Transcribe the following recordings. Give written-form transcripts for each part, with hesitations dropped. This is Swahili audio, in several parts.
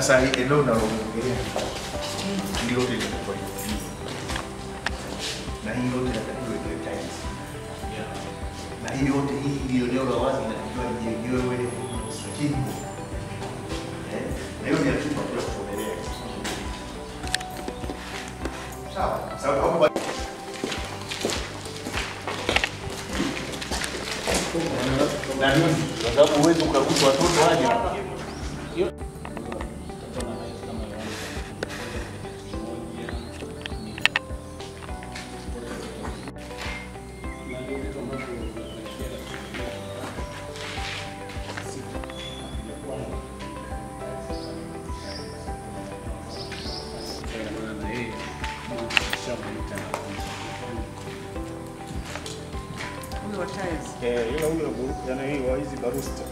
Sasa eneo unaloongelea hilo ndio linakuwa hivi. Na hii yote inatakiwa iwe tiles. Na hii yote hii ndio eneo la wazi inatakiwa ijengewe chini. Na hiyo ni chumba kwa kusomelea. Sawa. Sawa. Na nini? Kwa sababu uwezo ukaruhusu watoto waje. Ule wa hizi barusta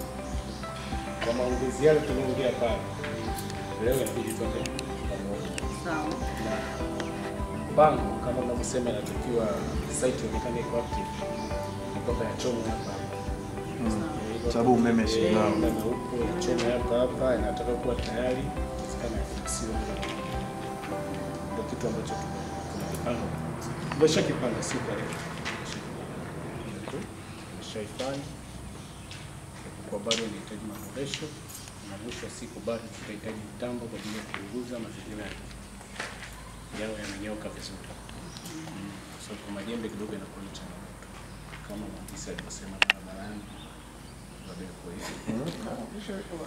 kwa maongezi yale tuliongea pale leo inabidi tuende sawa. Bango kama unavyosema inatakiwa site ionekane iko active, ni kwamba yachome hapa sababu umeme sio umeme huko, yachome hapa inataka kuwa tayari kama sio ndio kitu ambacho tunakipanga kisha kipanga siku ya leo shaifani kwa bado inahitaji maboresho na mwisho wa siku bado tutahitaji mtambo kwa ajili ya kupunguza mazingira yao yamenyoka vizuri. So kwa majembe kidogo inakuwa ni changamoto kama mhandisi alivyosema barabarani baadaye kwa hiyo.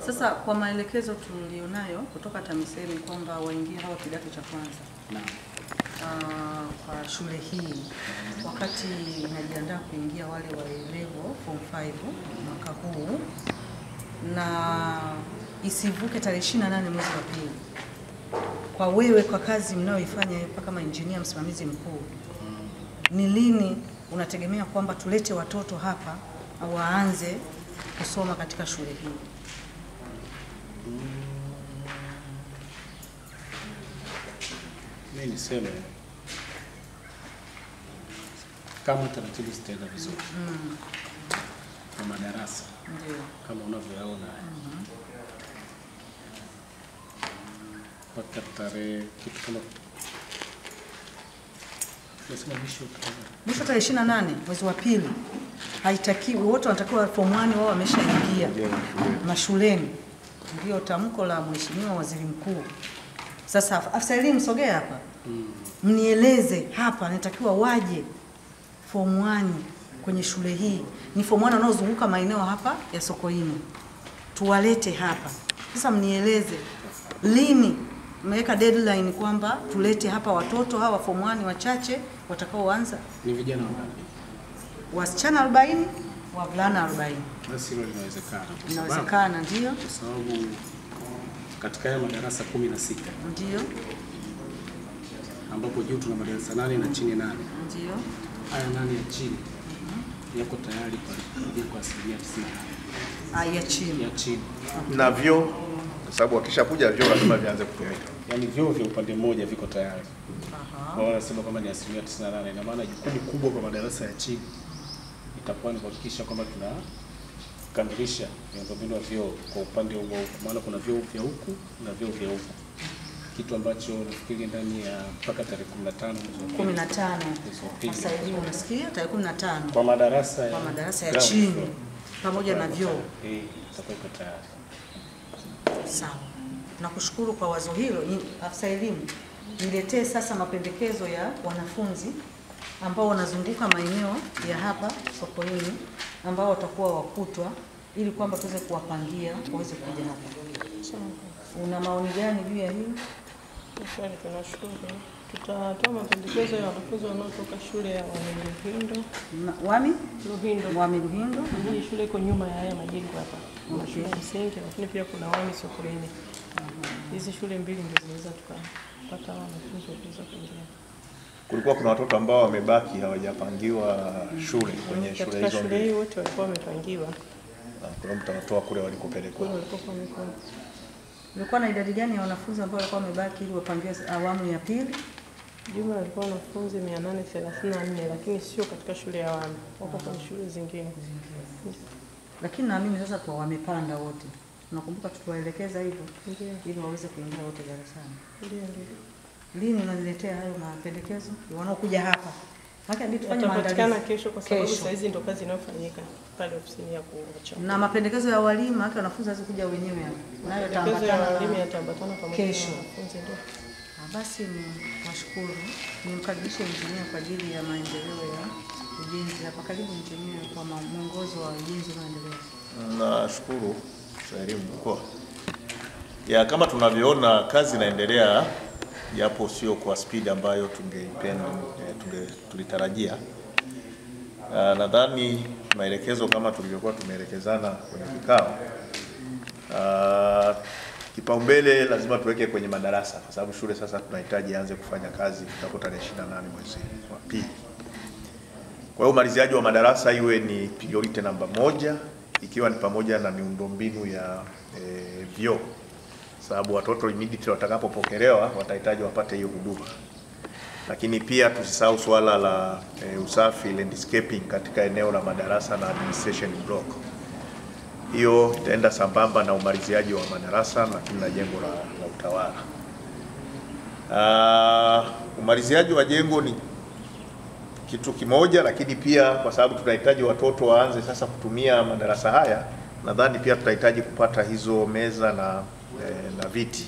Sasa kwa maelekezo tulionayo kutoka TAMISEMI kwamba waingie hao kidato cha kwanza. Naam. Kwa shule hii wakati inajiandaa kuingia wale wa level form 5 mwaka huu na isivuke tarehe 28 mwezi wa pili. Kwa wewe kwa kazi mnayoifanya kama engineer msimamizi mkuu, ni lini unategemea kwamba tulete watoto hapa au waanze kusoma katika shule hii? Mimi niseme kama taratibu zitaenda vizuri kwa madarasa kama unavyoona mpaka tarehe kitu kama tunasema mwisho tarehe 28 mwezi wa pili, haitakiwi wote wanatakiwa form 1 wao wameshaingia mashuleni. Ndio tamko la Mheshimiwa Waziri Mkuu. Sasa afisa elimu sogea hapa. Mnieleze hapa natakiwa waje form 1 kwenye shule hii. Ni form 1 wanaozunguka maeneo hapa ya Sokoine. Tuwalete hapa. Sasa mnieleze lini mmeweka deadline kwamba tulete hapa watoto hawa form 1 wachache watakaoanza? Ni vijana wangapi? Wasichana 40, wavulana 40. Basi hilo linawezekana. Inawezekana ndio. Kwa sababu katika haya madarasa 16 ndio ambapo juu tuna madarasa 8 na chini 8. Ndio. Haya 8 ya chini yako tayari kwa asilimia 90. Ya chini. Ya chini. Na vyoo kwa sababu wakishakuja vyoo lazima vianze kutumika. Yaani vyoo vya upande mmoja viko tayari. Kwa wanasema kama ni asilimia 98, ina maana jukumu kubwa kwa madarasa ya chini itakuwa ni kuhakikisha kwamba tunakamilisha miundombinu ya vyoo kwa upande wa huku, maana kuna vyoo vya huku na vyoo vya huku, kitu ambacho nafikiri ndani ya mpaka tarehe 15 sasa hivi unasikia tarehe 15 kwa madarasa ya chini pamoja na vyoo itakuwa iko tayari. Sawa. Nakushukuru kwa wazo hilo. Afisa elimu, niletee sasa mapendekezo ya wanafunzi ambao wanazunguka maeneo ya hapa Sokoine ambao watakuwa wakutwa ili kwamba tuweze kuwapangia waweze kuja hapa. Una maoni gani juu ya hili? Asante, tunashukuru. Tutatoa mapendekezo ya wanafunzi wanaotoka shule ya Luhindo. Luhindo. Hii shule iko nyuma ya haya majengo hapa. Kuna shule ya msingi lakini pia kuna Wami Sokoine. Hizi shule mbili ndio zinaweza tukapata wanafunzi wa kuweza kuingia. Kulikuwa kuna watoto ambao wamebaki hawajapangiwa shule kwenye shule hizo mbili. Katika shule hii wote walikuwa wamepangiwa. Kuna mtu anatoa kule walikopelekwa. Ulikuwa na idadi gani ya wanafunzi ambao walikuwa wamebaki ili wapangiwe awamu ya pili? Jumla walikuwa wanafunzi 834 lakini sio katika shule ya Wami. Wako kwenye shule zingine. Lakini naamini sasa kwa wamepanda wote. Unakumbuka tuliwaelekeza hivyo? Ndio. Ili waweze kuingia wote darasani. Ndio. Lini unaniletea hayo mapendekezo wanaokuja hapa? Hata ndio tufanye maandalizi. Yatapatikana kesho kwa sababu saa hizi ndio kazi inayofanyika pale ofisini ya kuacha. Na mapendekezo ya walimu hata wanafunzi hawezi kuja wenyewe hapa. Nayo Mapendekezo ya walimu yataambatana pamoja na kesho. wanafunzi ndio. Basi ni washukuru. Nimkaribishe injinia kwa ajili ya maendeleo ya ujenzi hapa. Karibu injinia kwa mwongozo wa ujenzi unaoendelea. Nashukuru Elimu mkoa. Ya kama tunavyoona kazi inaendelea japo sio kwa speed ambayo tungeipenda tulitarajia. Nadhani maelekezo kama tulivyokuwa tumeelekezana kwenye kikao, kipaumbele lazima tuweke kwenye madarasa kwa sababu shule sasa tunahitaji aanze kufanya kazi kutoka tarehe 28 mwezi wa pili. Kwa hiyo umaliziaji wa madarasa iwe ni priority namba 1, ikiwa ni pamoja na miundombinu ya vyoo, sababu watoto immediately watakapopokelewa watahitaji wapate hiyo huduma. Lakini pia tusisahau swala la usafi, landscaping katika eneo la madarasa na administration block. Hiyo itaenda sambamba na umaliziaji wa madarasa lakini na jengo la utawala. Umaliziaji wa jengo ni kitu kimoja, lakini pia kwa sababu tunahitaji watoto waanze sasa kutumia madarasa haya, nadhani pia tutahitaji kupata hizo meza na viti.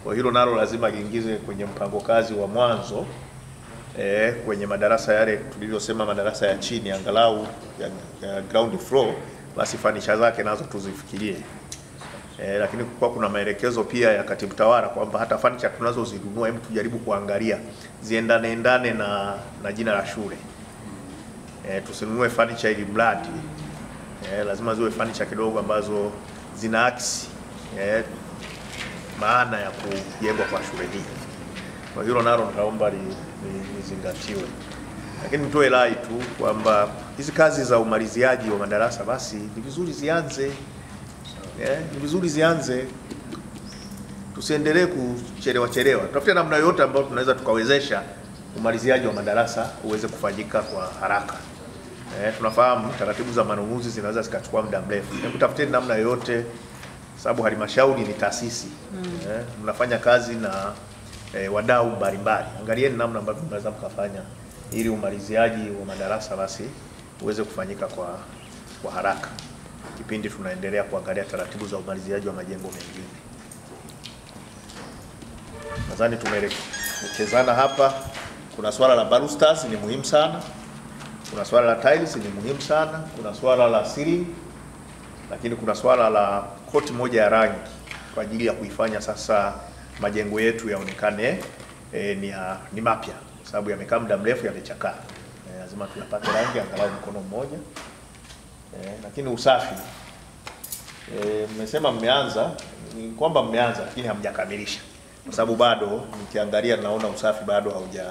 Kwa hilo nalo lazima liingize kwenye mpango kazi wa mwanzo kwenye madarasa yale tulivyosema, madarasa ya chini angalau ya ground floor, basi fanisha zake nazo tuzifikirie. Lakini kwa kuna maelekezo pia ya katibu tawala kwamba hata fanisha tunazozinunua hebu tujaribu kuangalia ziendane na jina la shule. Tusinunue fanisha ili mradi. Lazima ziwe fanisha kidogo ambazo zina akisi maana ya kujengwa kwa shule hii. Kwa hilo nalo naomba lizingatiwe. Lakini mtoe rai tu kwamba hizi kazi za umaliziaji wa madarasa basi ni vizuri zianze. Ni vizuri zianze. Tusiendelee kuchelewa. Tutafute namna yoyote ambayo tunaweza tukawezesha umaliziaji wa madarasa uweze kufanyika kwa haraka. Tunafahamu taratibu za manunuzi zinaweza zikachukua muda mrefu. Hebu tafuteni namna yoyote, sababu halmashauri ni taasisi. Mnafanya kazi na wadau mbalimbali. Angalieni namna ambavyo mnaweza mkafanya ili umaliziaji wa madarasa basi uweze kufanyika kwa haraka. Kipindi tunaendelea kuangalia taratibu za umaliziaji wa majengo mengine. Nadhani tumeelekezana hapa. Kuna swala la balusters ni muhimu sana. Kuna swala la tiles ni muhimu sana. Kuna swala la ceiling. Lakini kuna swala la koti moja ya rangi kwa ajili ya kuifanya sasa majengo yetu yaonekane ni mapya, sababu yamekaa muda mrefu, yamechakaa. Lazima tuyapate rangi angalau mkono mmoja. Lakini usafi, mmesema mmeanza, ni kwamba mmeanza lakini hamjakamilisha, kwa sababu bado nikiangalia naona usafi bado hauja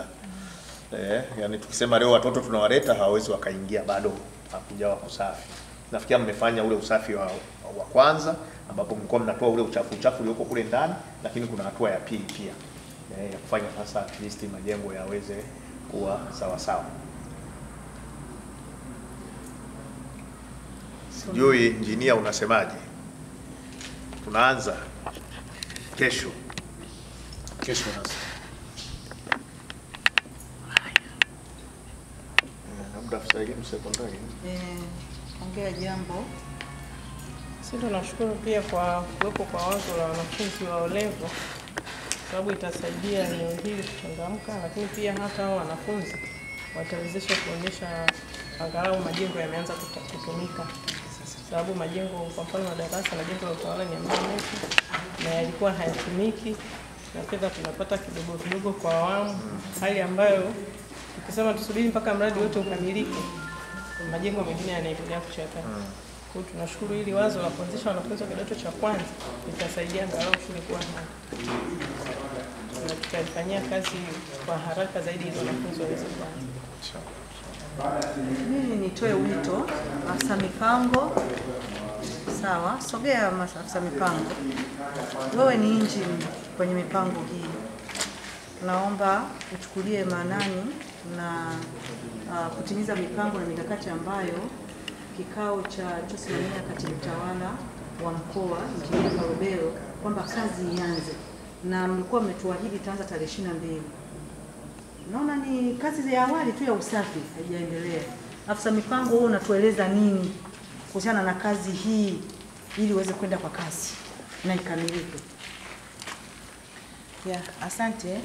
yani tukisema leo watoto tunawaleta hawawezi wakaingia, bado hakujawa kusafi. Nafikia mmefanya ule usafi wa kwanza ambapo mlikuwa mnatoa ule uchafu ulioko kule ndani, lakini kuna hatua ya pili pia ya kufanya sasa at least majengo yaweze kuwa sawa sawa. Sijui injinia unasemaje? Tunaanza kesho. Sasa. Labda afisa elimu sekondari. Ongea jambo. Sisi tunashukuru pia kwa kuwepo kwa wazo la wanafunzi wa O-level, sababu itasaidia eneo hili kuchangamka, lakini pia hata hao wanafunzi watawezesha kuonyesha angalau majengo yameanza kutumika. Sababu majengo kwa mfano madarasa na jengo la utawala ni muda mrefu na yalikuwa hayatumiki, na fedha tunapata kidogo kwa awamu, hali ambayo tukisema tusubiri mpaka mradi wote ukamilike, majengo mengine yanaendelea kuchakaa. Kwa hiyo tunashukuru hili wazo la kuanzisha wanafunzi wa kidato cha kwanza litasaidia angalau shule kuwa hai. Na tutaifanyia kazi kwa haraka zaidi ili wanafunzi waweze kuanza. Mimi nitoe wito afisa mipango. Sawa, sogea afisa mipango. Wewe ni injini kwenye mipango hii. Naomba uchukulie maanani na kutimiza mipango na mikakati ambayo kikao cha chosimamia katibu tawala wa mkoa Injinia Karobelo kwamba kazi ianze, na mlikuwa mmetuahidi itaanza tarehe 22. Naona ni kazi ya awali tu ya usafi haijaendelea. Afisa mipango wewe unatueleza nini kuhusiana na kazi hii ili uweze kwenda kwa kasi na ikamilike? Asante.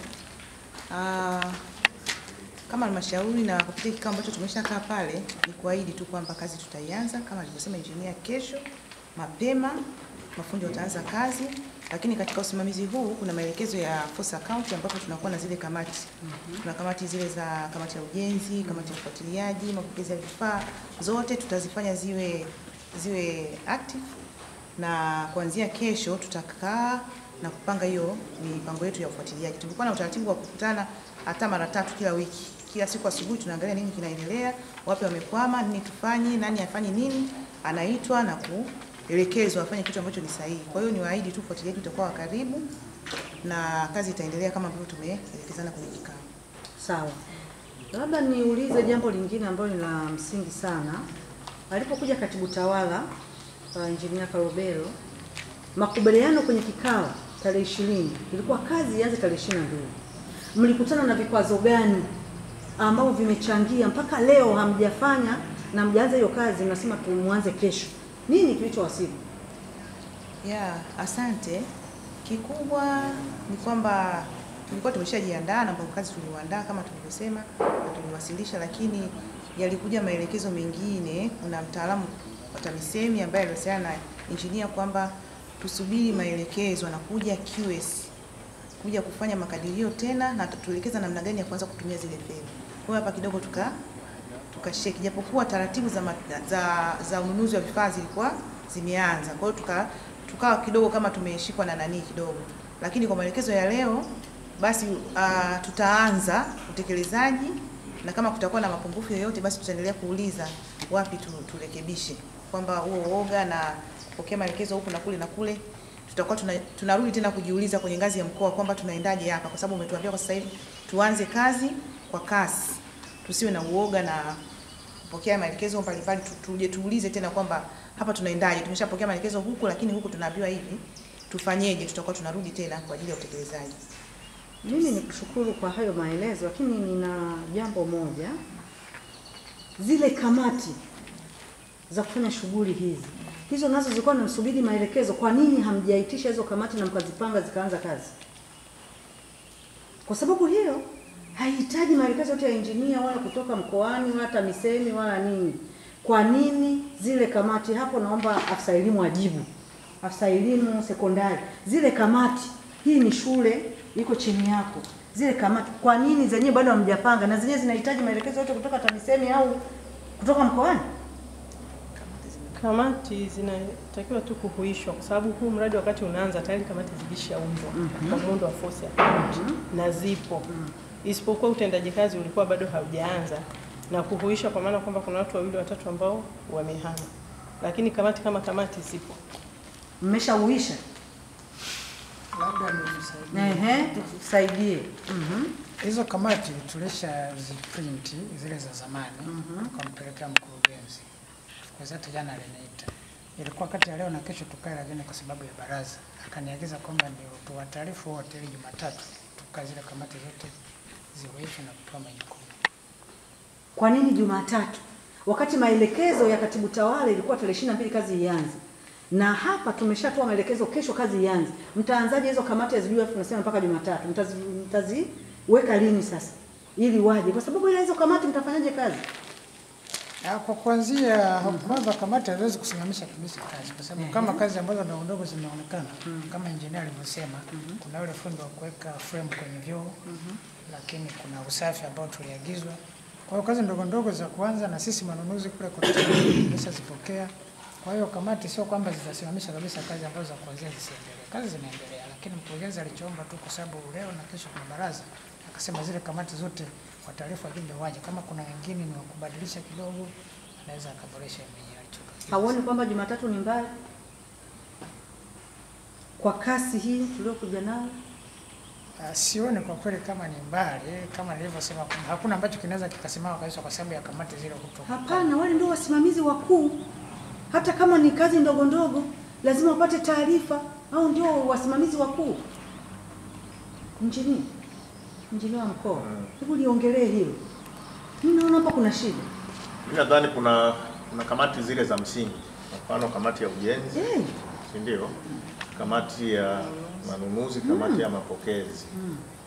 Kama halmashauri na kupitia kikao ambacho tumeshakaa pale, ni kuahidi tu kwamba kazi tutaianza kama alivyosema engineer, kesho mapema mafundi wataanza kazi. Lakini katika usimamizi huu kuna maelekezo ya force account ambapo tunakuwa na zile kamati. Tuna kamati zile za kamati ya ujenzi, kamati ya ufuatiliaji, mapokezi ya vifaa, zote tutazifanya ziwe active, na kuanzia kesho tutakaa na kupanga hiyo mipango yetu ya ufuatiliaji. Tumekuwa na utaratibu wa kukutana hata mara 3 kila wiki. Kila siku asubuhi tunaangalia nini kinaendelea, wapi wamekwama, nini tufanye, nani afanye nini, anaitwa na kuelekezwa afanye kitu ambacho ni sahihi. Kwa hiyo ni waahidi tu ufuatiliaji utakuwa wa karibu na kazi itaendelea kama ambavyo tumeelekezana kwenye kikao. Sawa. Labda niulize jambo lingine ambalo ni la msingi sana. Alipokuja katibu tawala Injinia Karobelo, makubaliano kwenye kikao tarehe 20 ilikuwa kazi ianze tarehe 22. Mlikutana na vikwazo gani ambao vimechangia mpaka leo hamjafanya na mjaanza hiyo kazi, mnasema tuanze kesho? Nini kilichowasibu? Asante. Kikubwa ni kwamba tulikuwa tumeshajiandaa na mpango kazi tuliuandaa kama tulivyosema na tuliwasilisha, lakini yalikuja maelekezo mengine. Kuna mtaalamu wa TAMISEMI ambaye aliwasiliana na engineer kwamba tusubiri maelekezo, anakuja QS kuja kufanya makadirio tena na tutuelekeza namna gani ya kuanza kutumia zile fedha. Kwa hiyo hapa kidogo tukasheki, japokuwa taratibu za ununuzi wa vifaa zilikuwa zimeanza. Kwa hiyo tukawa kidogo kama tumeshikwa na nani kidogo, lakini kwa maelekezo ya leo basi tutaanza utekelezaji, na kama kutakuwa na mapungufu yoyote basi tutaendelea kuuliza wapi turekebishe, kwamba huo uoga na kupokea maelekezo huku na kule na kule tutakuwa tunarudi tena kujiuliza kwenye ngazi ya mkoa kwamba tunaendaje hapa, kwa sababu umetuambia kwa sasa hivi tuanze kazi kwa kasi, tusiwe na uoga na kupokea maelekezo mbalimbali. Tuje tuulize tena kwamba hapa tunaendaje, tumeshapokea maelekezo huku lakini huku tunaambiwa hivi, tufanyeje? Tutakuwa tunarudi tena kwa ajili ya utekelezaji. Mimi nikushukuru kwa hayo maelezo, lakini nina jambo moja. Zile kamati za kufanya shughuli hizo nazo zilikuwa zinasubiri maelekezo. Kwa nini hamjaitisha hizo kamati na mkazipanga zikaanza kazi? Kwa sababu hiyo haihitaji maelekezo yote ya engineer wala kutoka mkoani wala TAMISEMI wala nini. Kwa nini zile kamati hapo? Naomba afisa elimu ajibu. Afisa elimu sekondari, zile kamati, hii ni shule iko chini yako. Zile kamati kwa nini zenyewe bado hamjapanga, na zenyewe zinahitaji maelekezo yote kutoka TAMISEMI au kutoka mkoani? Kamati zinatakiwa tu kuhuishwa kwa sababu huu mradi wakati unaanza tayari kamati zilishaundwa kwa muundo wa force account na zipo. Isipokuwa utendaji kazi ulikuwa bado haujaanza, na kuhuishwa kwa maana kwamba kuna watu 2 watatu ambao wamehama, lakini kamati kama kamati zipo. Mmeshauisha? Labda tusaidie. Hizo kamati tulisha ziprint zile za zamani, tukampelekea mkurugenzi. Kwa sababu jana aliniita. Ilikuwa kati ya leo na kesho tukae, lakini kwa sababu ya baraza akaniagiza kwamba ndio tuwataarifu wote ili Jumatatu tukae zile kamati zote ziweishwe na kutoa majukumu. Kwa nini Jumatatu? Wakati maelekezo ya katibu tawala ilikuwa tarehe 22 kazi ianze. Na hapa tumeshatoa maelekezo kesho kazi ianze. Mtaanzaje hizo kamati azijue tunasema mpaka Jumatatu? Mtaziweka lini sasa ili waje? Kwa sababu ile hizo kamati mtafanyaje kazi? Kwa kuanzia kwanza kamati haiwezi kusimamisha kabisa kazi kwa sababu kama kazi ambazo ndogo ndogo zimeonekana kama engineer alivyosema, kuna yule fundi wa kuweka frame kwenye vyoo, lakini kuna usafi ambao tuliagizwa. Kwa hiyo kazi ndogo ndogo za kuanza na sisi manunuzi kule kwa tumeshazipokea. Kwa hiyo kamati sio kwamba zitasimamisha kabisa kazi ambazo za kuanzia zisiendelee. Kazi zinaendelea, lakini mkurugenzi alichoomba tu kwa sababu leo na kesho kuna baraza, akasema zile kamati zote kwa taarifa wajumbe waje, kama kuna wengine ni wakubadilisha kidogo anaweza akaboresha mwenyewe alichotoa. Hauoni kwamba Jumatatu ni mbali kwa kasi hii tuliokuja nayo? Sioni kwa kweli kama ni mbali, kama nilivyosema hakuna ambacho kinaweza kikasimama kabisa kwa sababu ya kamati zile kutoka. Hapana, wale ndio wasimamizi wakuu. Hata kama ni kazi ndogo ndogo lazima wapate taarifa, au ndio wasimamizi wakuu. Injinia wa mkoa, hebu liongelee hilo. Mimi naona hapa kuna shida. Mimi nadhani kuna kamati zile za msingi, mfano kamati ya ujenzi, si ndio? Kamati ya manunuzi, kamati ya mapokezi,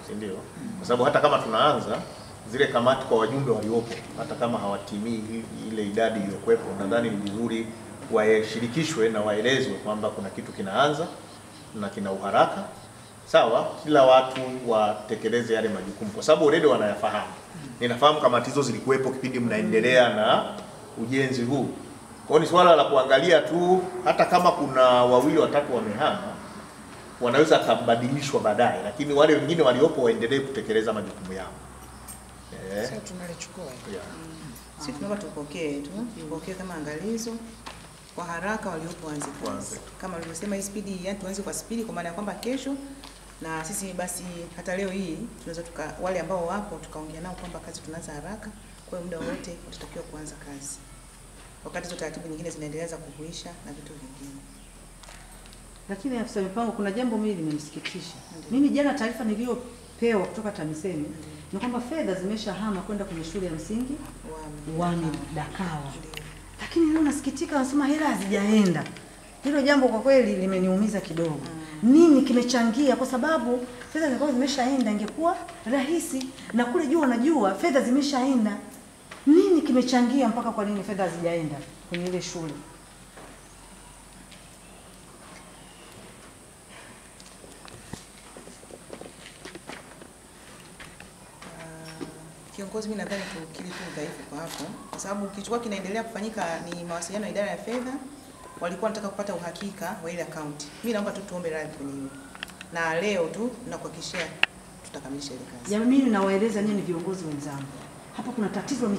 si ndio? Kwa sababu hata kama tunaanza zile kamati kwa wajumbe waliopo, hata kama hawatimii ile idadi iliyokuwepo, nadhani ni vizuri washirikishwe na waelezwe kwamba kuna kitu kinaanza na kina uharaka. Sawa, kila watu watekeleze yale majukumu kwa sababu already wanayafahamu. Ninafahamu kamati hizo zilikuwepo kipindi mnaendelea na ujenzi huu. Kwa hiyo ni swala la kuangalia tu, hata kama kuna wawili watatu wamehama, wanaweza kubadilishwa baadaye, lakini wale wengine waliopo waendelee kutekeleza majukumu yao. Sasa tunalichukua. Sisi tunaomba tupokee kama angalizo kwa haraka waliopo anze kazi. Kama ulivyosema hii speed, yani tuanze kwa speed, kwa maana ya kwamba kesho na sisi basi hata leo hii tunaweza wale ambao wapo tukaongea nao kwamba kazi tunaanza haraka, kwa hiyo muda wote tutatakiwa kuanza kazi. Wakati hizo taratibu nyingine zinaendelea za kuhuisha na vitu vingine. Lakini afisa mipango, kuna jambo mimi limenisikitisha. Mimi jana taarifa niliyopewa kutoka TAMISEMI ni kwamba fedha zimeshahama kwenda kwenye shule ya msingi Wami Dakawa. Lakini leo nasikitika, wanasema hela hazijaenda. Hilo jambo kwa kweli limeniumiza kidogo. Nini kimechangia? Kwa sababu fedha zilikuwa zimeshaenda, ingekuwa rahisi, na kule juu wanajua fedha zimeshaenda. Nini kimechangia mpaka kwa nini fedha hazijaenda kwenye ile shule? Kiongozi, mimi nadhani tukili tu dhaifu kwa hapo, kwa sababu kichukua kinaendelea kufanyika ni mawasiliano ya idara ya fedha. Walikuwa wanataka kupata uhakika wa ile account. Mimi naomba tu tuombe radhi kwenye hilo. Na leo tu nakuhakikishia tutakamilisha ile kazi. Jamani, mimi nawaeleza nyinyi viongozi wenzangu. Hapa kuna tatizo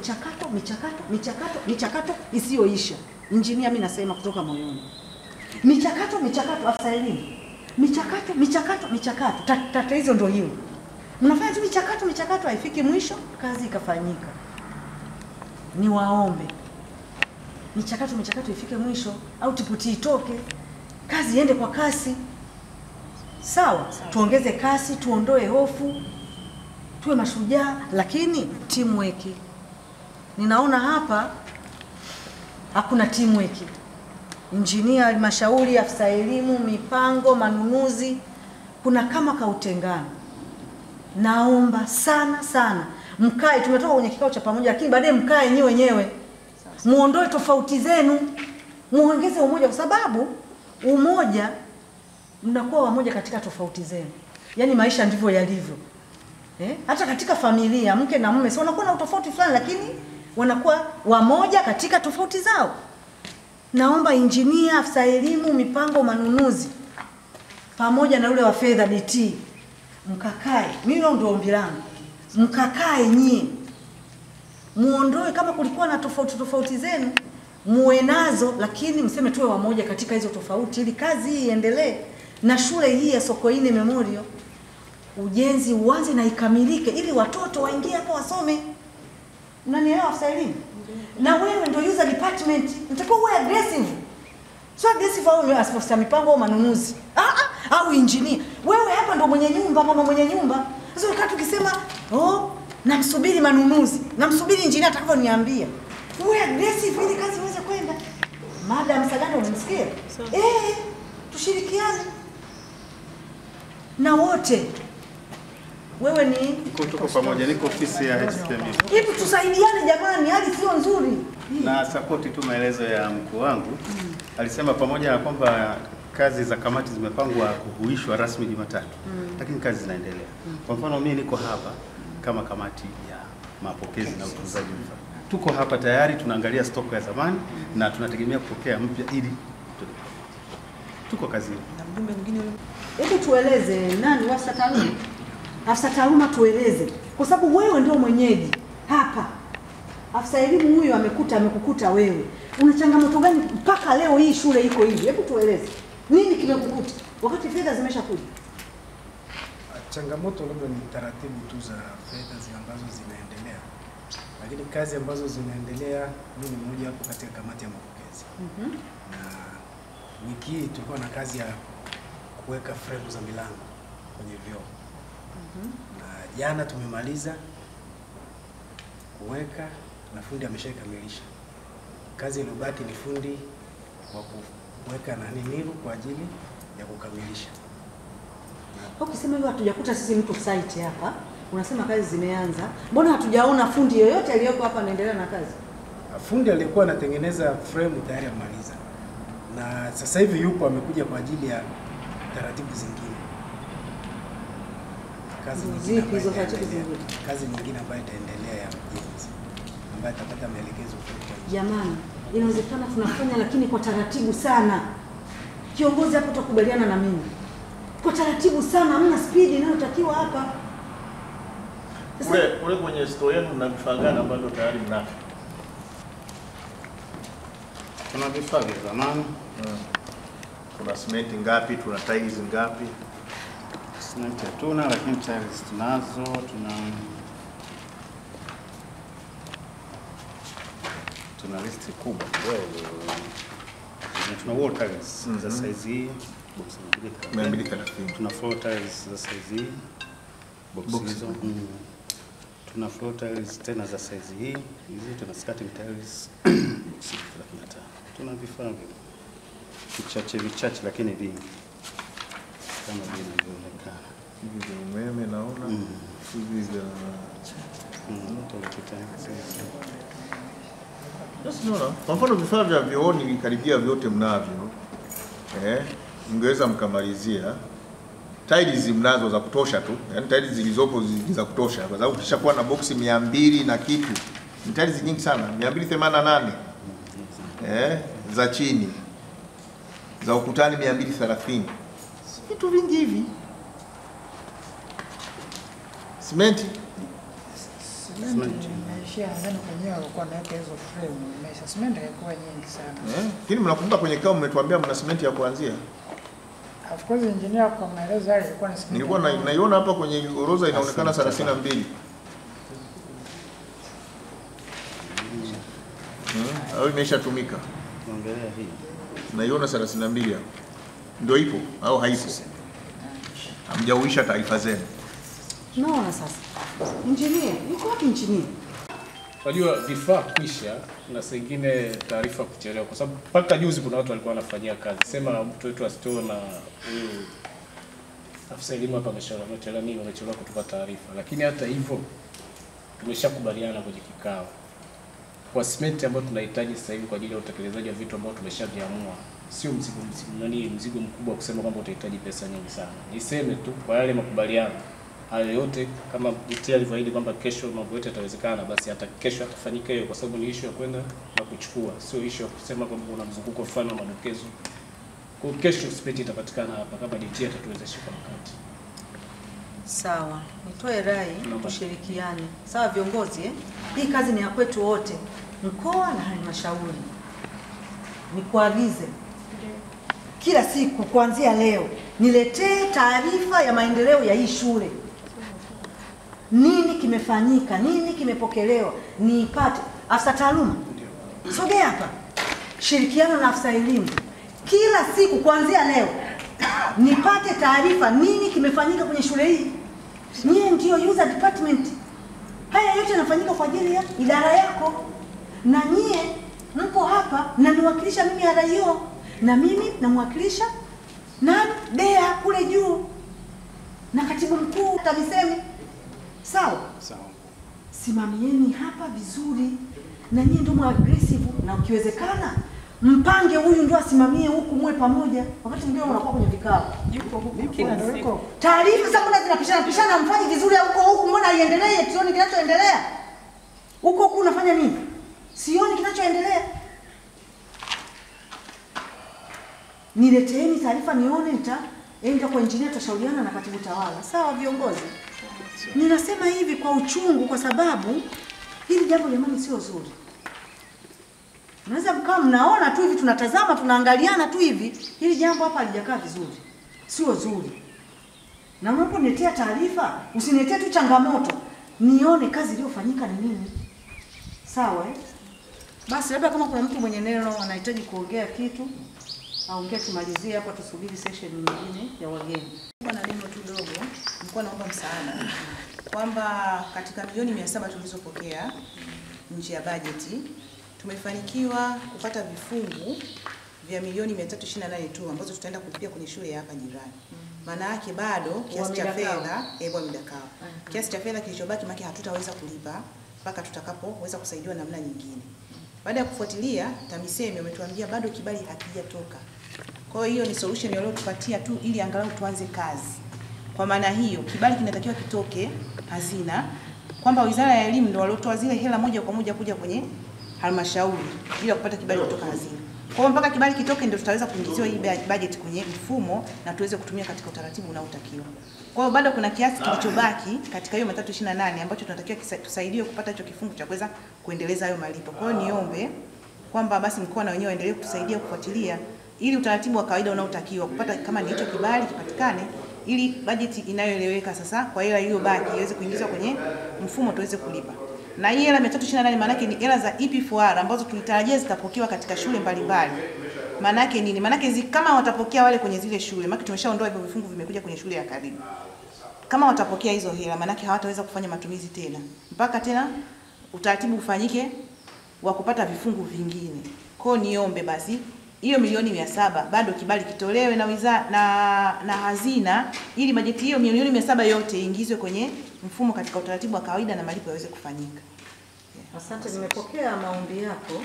michakato isiyoisha. Injinia, mimi nasema kutoka moyoni. Michakato afisa elimu. Michakato. Tatizo ndio hilo. Mnafanya tu michakato haifiki mwisho, kazi ikafanyika. Niwaombe. Michakato ifike mwisho, au tiputi itoke. Kazi iende kwa kasi. Sawa? Tuongeze kasi, tuondoe hofu. Tuwe mashujaa, lakini teamwork. Ninaona hapa hakuna teamwork. Injinia, halmashauri, afisa elimu, mipango, manunuzi, kuna kama kautengano. Naomba sana mkae, tumetoka kwenye kikao cha pamoja, lakini baadaye mkae wenyewe. Muondoe tofauti zenu, muongeze umoja, kwa sababu umoja, mnakuwa wamoja katika tofauti zenu. Yaani maisha ndivyo yalivyo. Hata katika familia, mke na mume, sio wanakuwa na tofauti fulani, lakini wanakuwa wamoja katika tofauti zao. Naomba injinia, afisa elimu, mipango, manunuzi, pamoja na yule wa fedha DT, mkakae. Mimi ndio ombi langu. Mkakae nyie. Muondoe kama kulikuwa na tofauti zenu, muwe nazo, lakini mseme tuwe wamoja katika hizo tofauti ili kazi hii iendelee. Na shule hii ya Sokoine Memorial ujenzi uanze na ikamilike ili watoto waingie hapo wasome. Unanielewa afisa elimu? Na wewe ndio user department, unatakiwa uwe aggressive. So aggressive au afisa mipango au manunuzi. Au engineer. Wewe hapa ndio mwenye nyumba, mama mwenye nyumba. Sasa wakati ukisema, namsubiri manunuzi, namsubiri engineer atakavyoniambia. Uwe aggressive ili kazi iweze kwenda. Madam Sagani, unamsikia? Tushirikiane. Na wote. Wewe ni tuko pamoja, niko ofisi ya HCM. Hivi tusaidiane jamani, hali sio nzuri. Na support tu maelezo ya mkuu wangu. Alisema pamoja na kwamba kazi za kamati zimepangwa kuhuishwa rasmi Jumatatu, lakini kazi zinaendelea. Kwa mfano mimi niko hapa kama kamati ya mapokezi na utunzaji vifaa. Tuko hapa tayari tunaangalia stock ya zamani na tunategemea kupokea mpya ili tuko kazini. Na mjumbe mwingine yule. Hebu tueleze nani afisa taaluma? Afisa taaluma tueleze. Kwa sababu wewe ndio mwenyeji hapa. Afisa elimu huyu amekukuta wewe. Una changamoto gani mpaka leo hii shule iko hivi? Hebu tueleze. Nini kimekukuta wakati fedha zimeshakuja? Changamoto labda ni taratibu tu za fedha ambazo zinaendelea. Lakini kazi ambazo zinaendelea, mimi ni mmoja hapo katika kamati ya mapokezi. Na wiki hii tulikuwa na kazi ya kuweka fremu za milango kwenye vyoo. Na jana tumemaliza kuweka na fundi ameshaikamilisha. Kazi iliyobaki ni fundi wa kuweka niru kwa ajili ya kukamilisha. Ukisema hivyo hatujakuta sisi mtu site hapa, unasema kazi zimeanza. Mbona hatujaona fundi yoyote aliyoko hapa anaendelea na kazi? Fundi aliyekuwa anatengeneza frame tayari amaliza. Na sasa hivi yupo amekuja kwa ajili ya taratibu zingine. Kazi nyingine ambayo itaendelea ya ujenzi, ambayo atapata maelekezo kutoka. Jamani, inawezekana tunafanya lakini kwa taratibu sana. Kiongozi hapo utakubaliana na mimi. Kwa taratibu sana, hamna speed inayotakiwa hapa. Kule kwenye store yenu mna vifaa gani ambavyo tayari mnavyo? Tuna vifaa vya zamani. Tuna simenti ngapi? Tuna tiles ngapi? Simenti hatuna, lakini tiles tunazo. Tuna listi kubwa. Tuna wall tiles za size hii, box 230. Tuna floor tiles za size hii, box hizo. Tuna floor tiles tena za size hii, hizi tuna skirting tiles 35. Tuna vifaa vichache lakini vingi kama vinavyoonekana. Hivi vya umeme naona, hivi vya kwa mfano vifaa vya vyooni karibia vyote mnavyo. Mngeweza mkamalizia. Tiles mnazo za kutosha tu. Yaani tiles zilizopo za kutosha kwa sababu kishakuwa na boxi 200 na kitu. Ni tiles nyingi sana, 288. Za chini. Za ukutani 230. Vitu vingi hivi. Simenti. Simenti inaishia ndani kwenyewe walikuwa naweka hizo frame. Imesha simenti ilikuwa nyingi sana. Lakini mnakumbuka kwenye kao mmetuambia mna simenti ya kuanzia? Of course engineer kwa maelezo yale ilikuwa ni simenti. Nilikuwa naiona hapa kwenye orodha inaonekana 32. Au imeshatumika? Angalia hii. Naiona 32 hapo. Ndio ipo au haipo? Hamjauisha taarifa zenu. Naona sasa. Engineer, yuko wapi engineer? Unajua vifaa kwisha na sengine taarifa kuchelewa kwa sababu mpaka juzi kuna watu walikuwa wanafanyia kazi. Sema mtu wetu wa store na huyu afisa elimu hapa amechelewa kutupa taarifa. Lakini hata hivyo tumeshakubaliana kwenye kikao. Kwa simenti ambayo tunahitaji sasa hivi kwa ajili ya utekelezaji wa vitu ambavyo tumeshaviamua. Sio mzigo mkubwa kusema kwamba utahitaji pesa nyingi sana. Niseme tu kwa yale makubaliano hayo yote kama jitia alivyoahidi kwamba kesho mambo yote yatawezekana, basi hata kesho atafanyika hiyo, kwa sababu ni issue ya kwenda na kuchukua, sio issue ya kusema kwamba kuna mzunguko fulani wa madokezo. Kwa kesho speti itapatikana hapa kama jitia atatuwezesha kwa wakati. Sawa, nitoe rai tushirikiane. Sawa viongozi, hii kazi ni ya kwetu wote, mkoa na halmashauri. Nikuagize kila siku kuanzia leo niletee taarifa ya maendeleo ya hii shule. Nini kimefanyika, nini kimepokelewa, niipate. Afisa taaluma, sogea hapa. Shirikiana na afisa elimu. Kila siku kuanzia leo nipate taarifa nini kimefanyika kwenye shule hii. Nyie ndio user department. Haya yote yanafanyika kwa ajili ya idara yako. Na nyie mpo hapa na niwakilisha mimi RIO. Na mimi namwakilisha nani? Bea kule juu. Na katibu mkuu TAMISEMI. Sawa? Sawa. Simamieni hapa vizuri. Na nyie ndio aggressive na ukiwezekana mpange huyu ndio asimamie huku muwe pamoja. Wakati mwingine unakuwa kwenye vikao. Yuko huko kila siku. Taarifa za mbona zinapishana mfanye vizuri huko mbona iendelee sioni kinachoendelea? Huko unafanya nini? Sioni kinachoendelea. Nileteeni taarifa nione nitaenda kwa engineer tutashauriana na katibu tawala. Sawa viongozi? Ninasema hivi kwa uchungu kwa sababu hili jambo jamani sio zuri. Unaweza mkao mnaona tu hivi tunatazama tunaangaliana tu hivi, hili jambo hapa halijakaa vizuri. Sio zuri. Na unaponiletea taarifa, usiniletee tu changamoto. Nione kazi iliyofanyika ni nini. Sawa Basi labda kama kuna mtu mwenye neno anahitaji kuongea kitu aongee tumalizie hapa, tusubiri session nyingine ya wageni. Na neno tu dogo, nilikuwa naomba msaada kwamba katika milioni 700 tulizopokea nje ya bajeti tumefanikiwa kupata vifungu vya milioni 328 tu ambazo tutaenda kulipia kwenye shule ya hapa jirani. Maana yake bado kiasi cha fedha midakao. Kiasi cha fedha kilichobaki maki hatutaweza kulipa mpaka tutakapoweza kusaidiwa namna nyingine. Baada ya kufuatilia, TAMISEMI wametuambia bado kibali hakijatoka. Kwa hiyo ni solution waliotupatia tu ili angalau tuanze kazi. Kwa maana hiyo kibali kinatakiwa kitoke hazina, kwamba Wizara ya Elimu ndio waliotoa zile hela moja kwa moja kuja kwenye halmashauri bila kupata kibali kutoka hazina. Kwa hiyo mpaka kibali kitoke ndio tutaweza kuingiziwa hii budget kwenye mfumo na tuweze kutumia katika utaratibu unaotakiwa. Kwa hiyo bado kuna kiasi kilichobaki katika hiyo 328 ambacho tunatakiwa tusaidiwe kupata hicho kifungu cha kuweza kuendeleza hayo malipo. Kwa hiyo niombe kwamba basi mkoa na wenyewe waendelee kutusaidia kufuatilia ili utaratibu wa kawaida unaotakiwa kupata kama ni hicho kibali kipatikane, ili bajeti inayoeleweka sasa kwa hela iliyobaki iweze kuingizwa kwenye mfumo tuweze kulipa. Na hii hela 328 maana yake ni hela za EPFR ambazo tulitarajia zitapokewa katika shule mbalimbali. Maana yake nini? Maana yake kama watapokea wale kwenye zile shule, maana tumeshaondoa hivyo vifungu vimekuja kwenye shule ya karibu. Kama watapokea hizo hela maana yake hawataweza kufanya matumizi tena mpaka tena utaratibu ufanyike wa kupata vifungu vingine. Kwa hiyo niombe basi hiyo milioni 700 bado kibali kitolewe na wizara na hazina ili bajeti hiyo milioni 700 yote iingizwe kwenye mfumo katika utaratibu wa kawaida na malipo yaweze kufanyika. Asante, nimepokea maombi yako.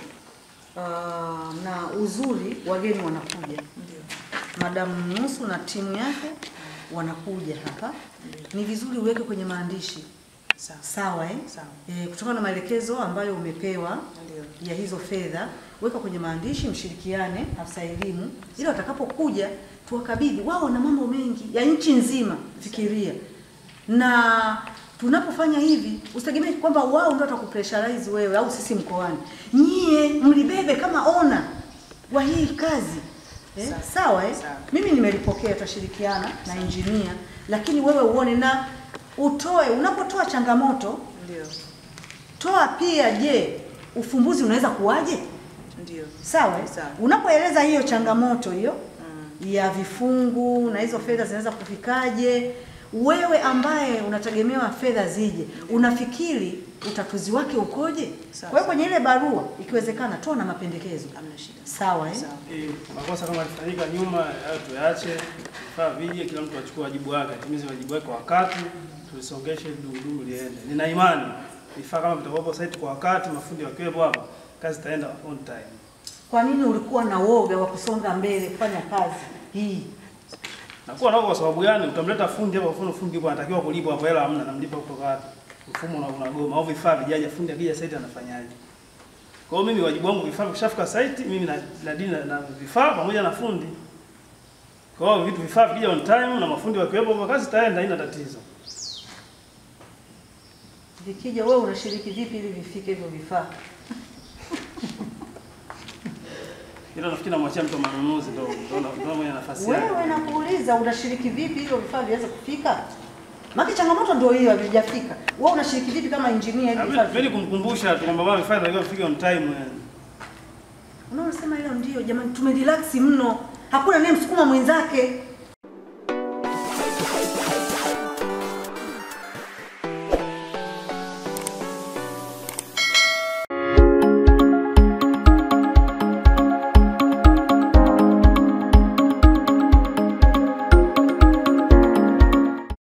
Na uzuri wageni wanakuja. Ndio. Madam Nusu na timu yake wanakuja hapa. Ni vizuri uweke kwenye maandishi. Sawa kutokana na maelekezo ambayo umepewa ya hizo fedha, weka kwenye maandishi, mshirikiane afisa elimu ili watakapokuja tuwakabidhi. Wao na mambo mengi ya nchi nzima, fikiria. Na tunapofanya hivi usitegemee kwamba wao ndio watakupressurize wewe au sisi mkoani. Nyie mlibebe kama ona wa hii kazi. Sawa. Mimi nimelipokea, tutashirikiana na engineer, lakini wewe uone na utoe. Unapotoa changamoto ndio toa pia, je, ufumbuzi unaweza kuwaje? Ndio. Sawa. Unapoeleza hiyo changamoto hiyo ya vifungu na hizo fedha zinaweza kufikaje, wewe ambaye unategemewa fedha zije, unafikiri utatuzi wake ukoje? Kwa hiyo kwenye ile barua ikiwezekana toa na mapendekezo. Hamna shida. Sawa makosa kama yalifanyika nyuma tuyaache, vifaa vije, kila mtu achukue wajibu wake, atimize wajibu wake kwa wakati, tulisongeshe dumu liende. Nina imani vifaa kama vitakuwa site kwa wakati, mafundi wakiwepo hapa, kazi itaenda on time. Kwa nini ulikuwa na woga wa kusonga mbele kufanya kazi hii? Nakuwa nao kwa sababu gani? Utamleta fundi hapa, fundi yupo anatakiwa kulipwa hapo, hela hamna, namlipa kutoka wapi? Mfumo unagoma au vifaa vijaja, fundi akija site anafanyaje? Kwa hiyo mimi wajibu wangu vifaa vikishafika site, mimi na dini na vifaa pamoja na fundi. Kwa hiyo vitu vifaa vikija on time na mafundi wakiwepo, kwa kazi itaenda, haina tatizo. Vikija wewe unashiriki vipi ili vifike hivyo vifaa? Ila nafikiri namwachia mtu manunuzi ndio mwenye nafasi yake. Wewe nakuuliza unashiriki vipi hivyo vifaa viweze kufika? Maki changamoto ndio hiyo, havijafika. Wewe unashiriki vipi kama engineer hivi vifaa? Mimi kumkumbusha tu kwamba vifaa vinatakiwa vifike on time. Unaosema hilo ndio jamani, tumerelax mno. Hakuna naye msukuma mwenzake.